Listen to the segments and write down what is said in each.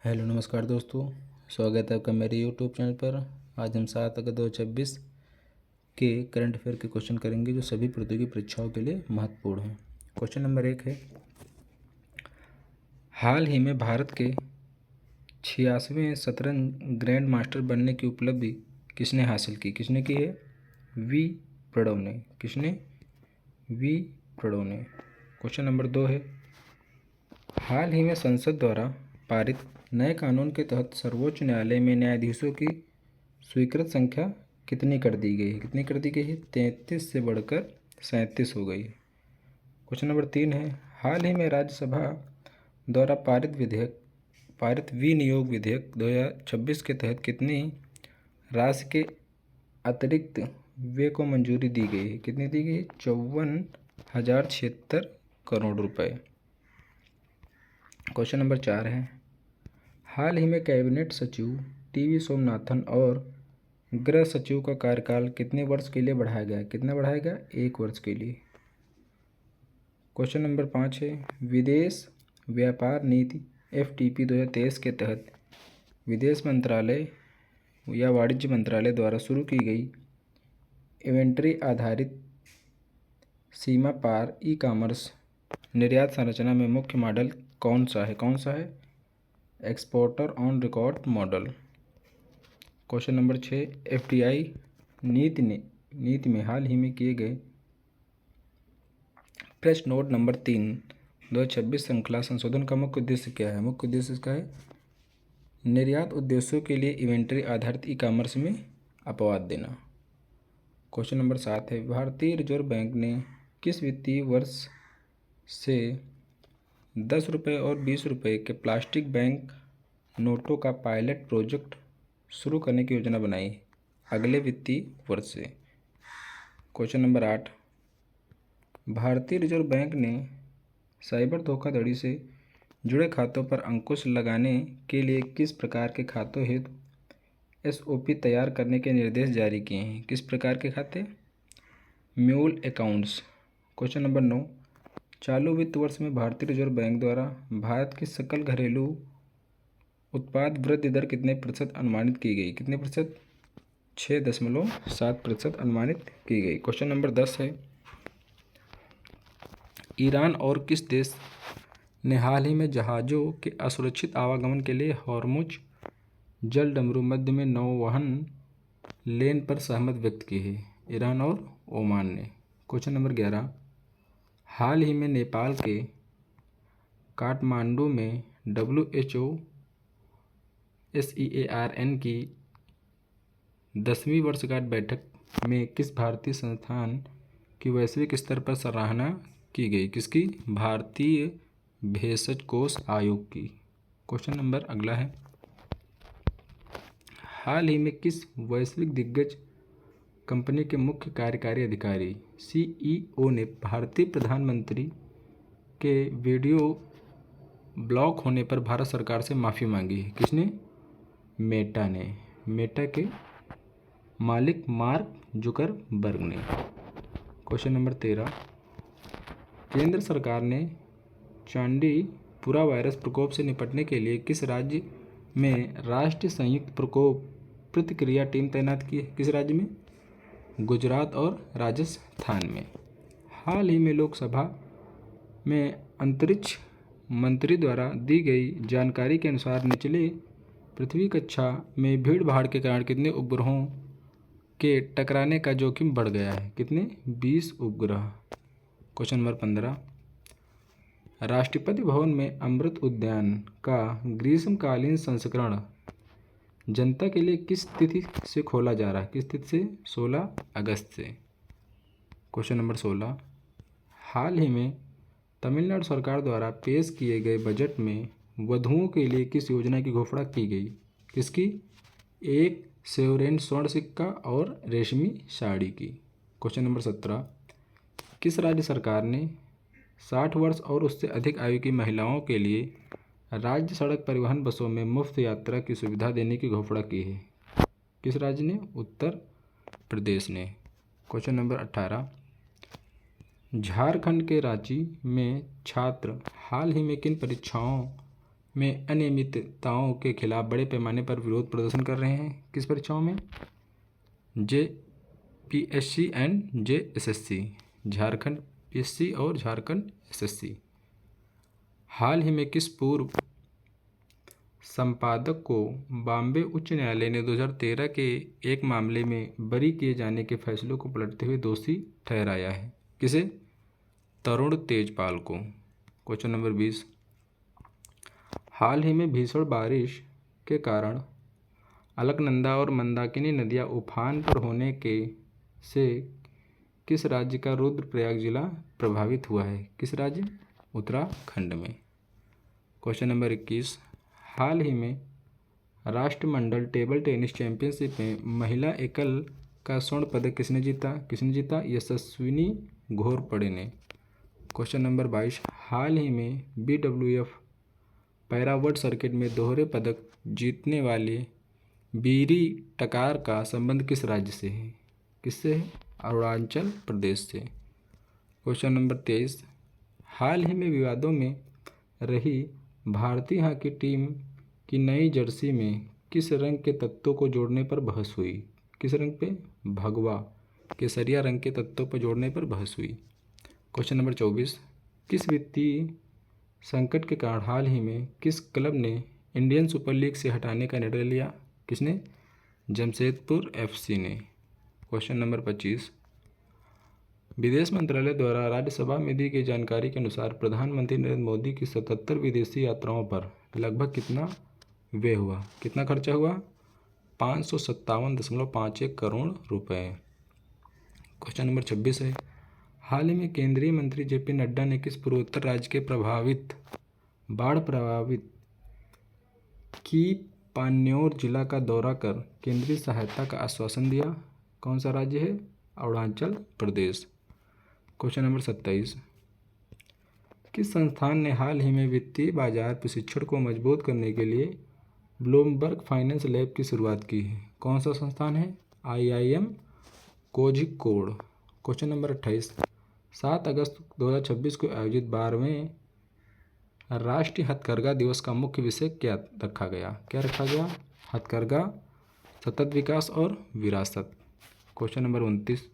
Hello नमस्कार दोस्तों, स्वागत है आपका मेरे यूट्यूब चैनल पर। आज हम 7 अगस्त 2026 के करंट अफेयर के क्वेश्चन करेंगे जो सभी प्रतियोगी परीक्षाओं के लिए महत्वपूर्ण हैं। क्वेश्चन नंबर 1 है, हाल ही में भारत के 86वें शतरंज ग्रैंड मास्टर बनने की उपलब्धि किसने हासिल की? किसने की है? वी प्रणव ने। किसने? वी प्रणव ने। क्वेश्चन नंबर 2 है, हाल ही में संसद द्वारा पारित नए कानून के तहत सर्वोच्च न्यायालय में न्यायाधीशों की स्वीकृत संख्या कितनी कर दी गई है? कितनी कर दी गई है? 33 से बढ़कर 37 हो गई है। क्वेश्चन नंबर 3 है, हाल ही में राज्यसभा द्वारा पारित विनियोग विधेयक 2026 के तहत कितनी राशि के अतिरिक्त व्यय को मंजूरी दी गई है? कितनी दी गई है? 54,076 करोड़ रुपए। क्वेश्चन नंबर 4 है, हाल ही में कैबिनेट सचिव टीवी सोमनाथन और गृह सचिव का कार्यकाल कितने वर्ष के लिए बढ़ाया गया? कितना बढ़ाया गया? 1 वर्ष के लिए। क्वेश्चन नंबर 5 है, विदेश व्यापार नीति FTP 2023 के तहत विदेश मंत्रालय या वाणिज्य मंत्रालय द्वारा शुरू की गई इन्वेंट्री आधारित सीमा पार ई-कॉमर्स निर्यात संरचना में मुख्य मॉडल कौन सा है? कौन सा है? Exporter on record model. Question number 6, FDI नीति में हाल ही में किए गए प्रेस नोट नंबर 3 2026 श्रृंखला संशोधन का मुख्य उद्देश्य क्या है? मुख्य उद्देश्य इसका है निर्यात उद्देश्यों के लिए इन्वेंट्री आधारित ई-कॉमर्स में अपवाद देना। क्वेश्चन नंबर 7 है, भारतीय रिजर्व बैंक ने किस वित्तीय वर्ष से 10 रुपये और 20 रुपये के प्लास्टिक बैंक नोटों का पायलट प्रोजेक्ट शुरू करने की योजना बनाई अगले वित्तीय वर्ष से? क्वेश्चन नंबर 8, भारतीय रिजर्व बैंक ने साइबर धोखाधड़ी से जुड़े खातों पर अंकुश लगाने के लिए किस प्रकार के खातों हेतु SOP तैयार करने के निर्देश जारी किए हैं? किस प्रकार के खाते? Mule accounts. क्वेश्चन नंबर 9, चालू वित्त वर्ष में भारतीय रिजर्व बैंक द्वारा भारत की सकल घरेलू उत्पाद वृद्धि दर कितने प्रतिशत अनुमानित की गई? कितने प्रतिशत? 6.7% अनुमानित की गई। क्वेश्चन नंबर 10 है, ईरान और किस देश ने हाल ही में जहाज़ों के असुरक्षित आवागमन के लिए हॉर्मुज जलडमरू मध्य में नौवहन लेन पर सहमत व्यक्त की है? ईरान और ओमान ने। क्वेश्चन नंबर 11, हाल ही में नेपाल के काठमांडू में WHO SEARN की 10वीं वर्षगांठ बैठक में किस भारतीय संस्थान की वैश्विक स्तर पर सराहना की गई? किसकी? भारतीय भेषज कोष आयोग की। क्वेश्चन नंबर अगला है, हाल ही में किस वैश्विक दिग्गज कंपनी के मुख्य कार्यकारी अधिकारी CEO ने भारतीय प्रधानमंत्री के वीडियो ब्लॉक होने पर भारत सरकार से माफ़ी मांगी है? किसने? मेटा ने। मेटा के मालिक मार्क जुकरबर्ग ने। क्वेश्चन नंबर 13, केंद्र सरकार ने चांडीपुरा वायरस प्रकोप से निपटने के लिए किस राज्य में राष्ट्रीय संयुक्त प्रकोप प्रतिक्रिया टीम तैनात की है? किस राज्य में? गुजरात और राजस्थान में। हाल ही में लोकसभा में अंतरिक्ष मंत्री द्वारा दी गई जानकारी के अनुसार निचले पृथ्वी कक्षा में भीड़ भाड़ के कारण कितने उपग्रहों के टकराने का जोखिम बढ़ गया है? कितने? 20 उपग्रह। क्वेश्चन नंबर 15, राष्ट्रपति भवन में अमृत उद्यान का ग्रीष्मकालीन संस्करण जनता के लिए किस तिथि से खोला जा रहा है? किस तिथि से? 16 अगस्त से। क्वेश्चन नंबर 16, हाल ही में तमिलनाडु सरकार द्वारा पेश किए गए बजट में वधुओं के लिए किस योजना की घोषणा की गई? किसकी? एक सोवरेन स्वर्ण सिक्का और रेशमी साड़ी की। क्वेश्चन नंबर 17, किस राज्य सरकार ने 60 वर्ष और उससे अधिक आयु की महिलाओं के लिए राज्य सड़क परिवहन बसों में मुफ्त यात्रा की सुविधा देने की घोषणा की है? किस राज्य ने? उत्तर प्रदेश ने। क्वेश्चन नंबर 18, झारखंड के रांची में छात्र हाल ही में किन परीक्षाओं में अनियमितताओं के खिलाफ बड़े पैमाने पर विरोध प्रदर्शन कर रहे हैं। किस परीक्षाओं में? JPSC and JSSC, Jharkhand PSC और झारखंड SSC। हाल ही में किस पूर्व संपादक को बॉम्बे उच्च न्यायालय ने 2013 के एक मामले में बरी किए जाने के फैसले को पलटते हुए दोषी ठहराया है? किसे? तरुण तेजपाल को। क्वेश्चन नंबर 20, हाल ही में भीषण बारिश के कारण अलकनंदा और मंदाकिनी नदियां उफान पर होने से किस राज्य का रुद्रप्रयाग जिला प्रभावित हुआ है? किस राज्य? उत्तराखंड में। क्वेश्चन नंबर 21, हाल ही में राष्ट्रमंडल टेबल टेनिस चैंपियनशिप में महिला एकल का स्वर्ण पदक किसने जीता? किसने जीता? यशस्विनी घोरपड़े ने। क्वेश्चन नंबर 22, हाल ही में BWF पैरा वर्ल्ड सर्किट में दोहरे पदक जीतने वाले बीरी टकार का संबंध किस राज्य से है? किससे है? अरुणाचल प्रदेश से। क्वेश्चन नंबर 23, हाल ही में विवादों में रही भारतीय हॉकी टीम की नई जर्सी में किस रंग के तत्वों को जोड़ने पर बहस हुई? किस रंग पे? भगवा केसरिया रंग के तत्वों पर जोड़ने पर बहस हुई। क्वेश्चन नंबर 24, किस वित्तीय संकट के कारण हाल ही में किस क्लब ने इंडियन सुपर लीग से हटाने का निर्णय लिया? किसने? जमशेदपुर FC ने। क्वेश्चन नंबर 25, विदेश मंत्रालय द्वारा राज्यसभा में दी गई जानकारी के अनुसार प्रधानमंत्री नरेंद्र मोदी की 77 विदेशी यात्राओं पर लगभग कितना व्यय हुआ? कितना खर्चा हुआ? 557.51 करोड़ रुपए। क्वेश्चन नंबर 26 है, हाल ही में केंद्रीय मंत्री JP नड्डा ने किस पूर्वोत्तर राज्य के बाढ़ प्रभावित की पान्योर जिला का दौरा कर केंद्रीय सहायता का आश्वासन दिया? कौन सा राज्य है? अरुणाचल प्रदेश। क्वेश्चन नंबर 27, किस संस्थान ने हाल ही में वित्तीय बाजार प्रशिक्षण को मजबूत करने के लिए ब्लूमबर्ग फाइनेंस लैब की शुरुआत की है? कौन सा संस्थान है? IIM कोझिकोड। क्वेश्चन नंबर 28, 7 अगस्त 2026 को आयोजित 12वें राष्ट्रीय हथकरघा दिवस का मुख्य विषय क्या रखा गया? क्या रखा गया? हथकरघा, सतत विकास और विरासत। क्वेश्चन नंबर 29,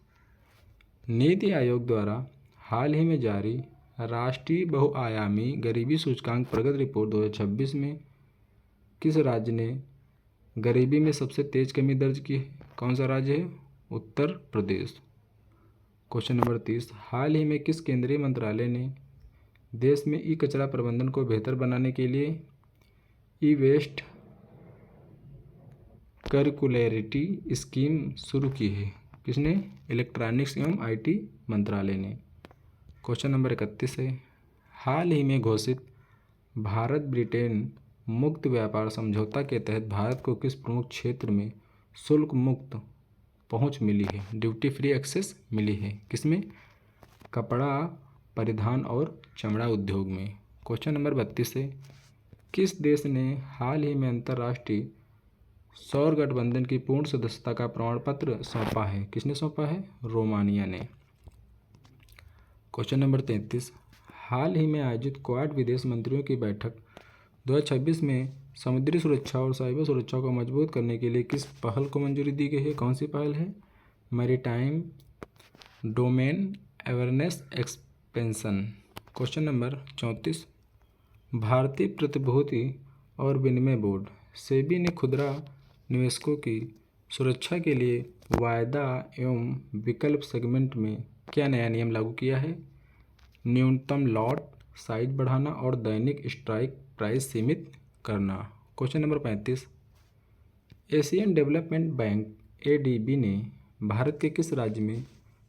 नीति आयोग द्वारा हाल ही में जारी राष्ट्रीय बहुआयामी गरीबी सूचकांक प्रगति रिपोर्ट 2026 में किस राज्य ने गरीबी में सबसे तेज कमी दर्ज की है? कौन सा राज्य है? उत्तर प्रदेश। क्वेश्चन नंबर 30, हाल ही में किस केंद्रीय मंत्रालय ने देश में कचरा प्रबंधन को बेहतर बनाने के लिए वेस्ट कर्कुलरिटी स्कीम शुरू की है? किसने? इलेक्ट्रॉनिक्स एवं IT मंत्रालय ने। क्वेश्चन नंबर 31 है, हाल ही में घोषित भारत ब्रिटेन मुक्त व्यापार समझौता के तहत भारत को किस प्रमुख क्षेत्र में शुल्क मुक्त पहुंच मिली है? ड्यूटी फ्री एक्सेस मिली है? किसमें? कपड़ा, परिधान और चमड़ा उद्योग में। क्वेश्चन नंबर 32 है, किस देश ने हाल ही में अंतर्राष्ट्रीय सौर गठबंधन की पूर्ण सदस्यता का प्रमाण पत्र सौंपा है? किसने सौंपा है? रोमानिया ने। क्वेश्चन नंबर 33, हाल ही में आयोजित क्वाड विदेश मंत्रियों की बैठक 2026 में समुद्री सुरक्षा और साइबर सुरक्षा को मजबूत करने के लिए किस पहल को मंजूरी दी गई है? कौन सी पहल है? Maritime domain awareness expansion. Question number 34, भारतीय प्रतिभूति और विनिमय बोर्ड सेबी ने खुदरा निवेशकों की सुरक्षा के लिए वायदा एवं विकल्प सेगमेंट में क्या नया नियम लागू किया है? न्यूनतम लॉट साइज बढ़ाना और दैनिक स्ट्राइक प्राइस सीमित करना। Question number 35, Asian development bank ADB ने भारत के किस राज्य में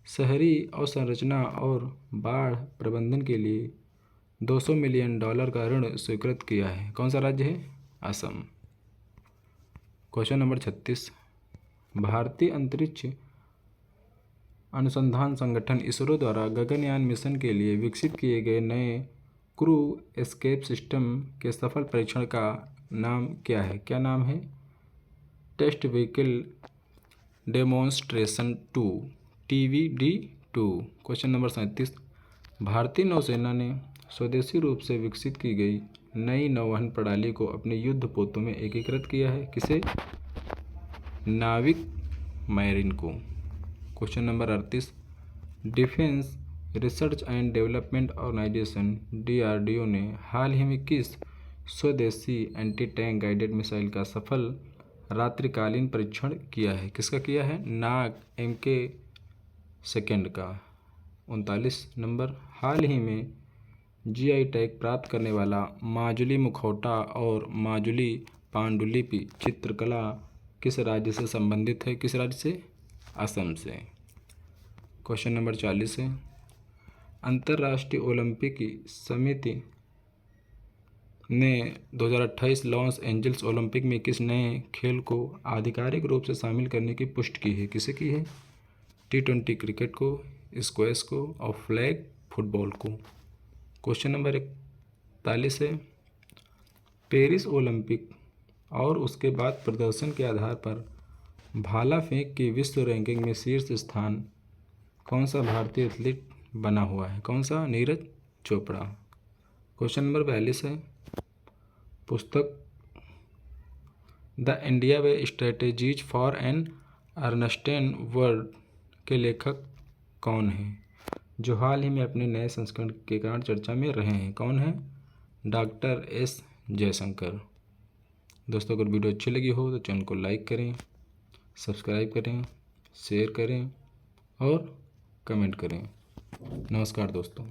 शहरी अवसंरचना और बाढ़ प्रबंधन के लिए $200 मिलियन का ऋण स्वीकृत किया है? कौन सा राज्य है? असम। क्वेश्चन नंबर 36, भारतीय अंतरिक्ष अनुसंधान संगठन ISRO द्वारा गगनयान मिशन के लिए विकसित किए गए नए क्रू एस्केप सिस्टम के सफल परीक्षण का नाम क्या है? क्या नाम है? Test vehicle demonstration 2 TVD2। Question number 37, भारतीय नौसेना ने स्वदेशी रूप से विकसित की गई नई नौवहन प्रणाली को अपने युद्ध पोतों में एकीकृत किया है? किसे? नाविक मैरिन को। Question number 38, defence research and development organisation DRDO ने हाल ही में किस स्वदेशी एंटी टैंक गाइडेड मिसाइल का सफल रात्रिकालीन परीक्षण किया है? किसका किया है? नाग MK2 का। 39 नंबर, हाल ही में GI टैग प्राप्त करने वाला माजुली मुखौटा और माजुली पांडुलिपि चित्रकला किस राज्य से संबंधित है? किस राज्य से? असम से। क्वेश्चन नंबर 40 है, अंतर्राष्ट्रीय ओलंपिक समिति ने 2028 लॉस एंजल्स ओलंपिक में किस नए खेल को आधिकारिक रूप से शामिल करने की पुष्टि की है? किसे की है? T20 क्रिकेट को, स्क्वैश को और फ्लैग फुटबॉल को। क्वेश्चन नंबर 41 है, पेरिस ओलंपिक और उसके बाद प्रदर्शन के आधार पर भाला फेंक की विश्व रैंकिंग में शीर्ष स्थान कौन सा भारतीय एथलीट बना हुआ है? कौन सा? नीरज चोपड़ा। क्वेश्चन नंबर 42 है, पुस्तक the India way strategies for an uncertain world के लेखक कौन हैं, जो हाल ही में अपने नए संस्करण के कारण चर्चा में रहे हैं? कौन है? Doctor S Jaishankar. दोस्तों, अगर वीडियो अच्छी लगी हो तो चैनल को लाइक करें, सब्सक्राइब करें, शेयर करें और कमेंट करें। नमस्कार दोस्तों।